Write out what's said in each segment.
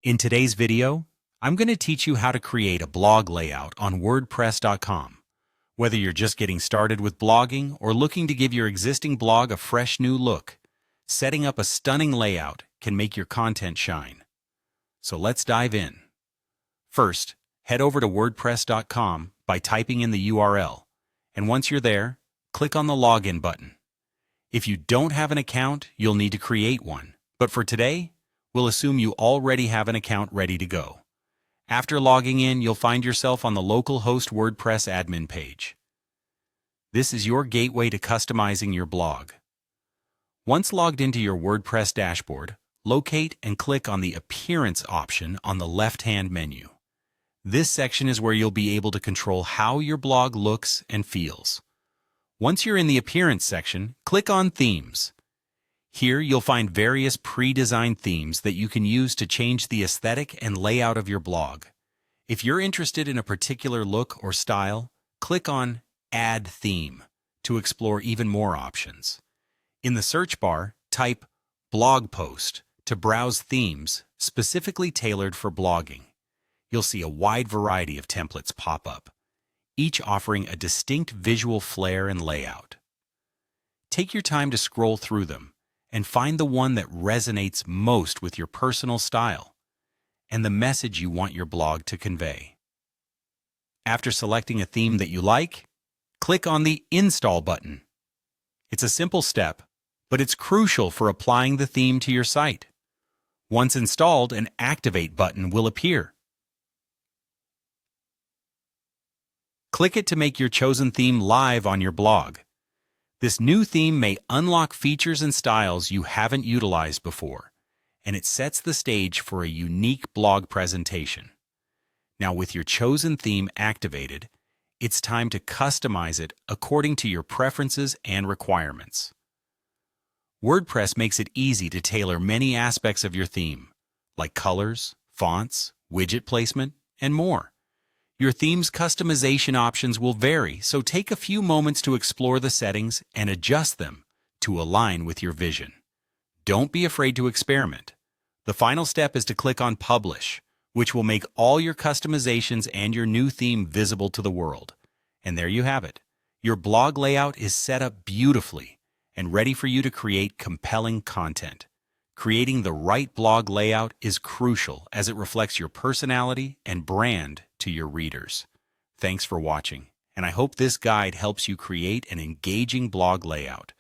In today's video, I'm going to teach you how to create a blog layout on WordPress.com. Whether you're just getting started with blogging or looking to give your existing blog a fresh new look, setting up a stunning layout can make your content shine. So let's dive in. First, head over to WordPress.com by typing in the URL, and once you're there, click on the Login button. If you don't have an account, you'll need to create one, but for today, we'll assume you already have an account ready to go. After logging in, you'll find yourself on the localhost WordPress admin page. This is your gateway to customizing your blog. Once logged into your WordPress dashboard, locate and click on the Appearance option on the left-hand menu. This section is where you'll be able to control how your blog looks and feels. Once you're in the Appearance section, click on Themes. Here, you'll find various pre-designed themes that you can use to change the aesthetic and layout of your blog. If you're interested in a particular look or style, click on Add Theme to explore even more options. In the search bar, type Blog Post to browse themes specifically tailored for blogging. You'll see a wide variety of templates pop up, each offering a distinct visual flair and layout. Take your time to scroll through them and find the one that resonates most with your personal style and the message you want your blog to convey. After selecting a theme that you like, click on the Install button. It's a simple step, but it's crucial for applying the theme to your site. Once installed, an Activate button will appear. Click it to make your chosen theme live on your blog. This new theme may unlock features and styles you haven't utilized before, and it sets the stage for a unique blog presentation. Now, with your chosen theme activated, it's time to customize it according to your preferences and requirements. WordPress makes it easy to tailor many aspects of your theme, like colors, fonts, widget placement, and more. Your theme's customization options will vary, so take a few moments to explore the settings and adjust them to align with your vision. Don't be afraid to experiment. The final step is to click on Publish, which will make all your customizations and your new theme visible to the world. And there you have it. Your blog layout is set up beautifully and ready for you to create compelling content. Creating the right blog layout is crucial as it reflects your personality and brand to your readers. Thanks for watching, and I hope this guide helps you create an engaging blog layout.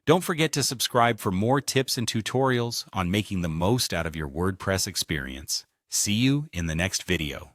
Don't forget to subscribe for more tips and tutorials on making the most out of your WordPress experience. See you in the next video.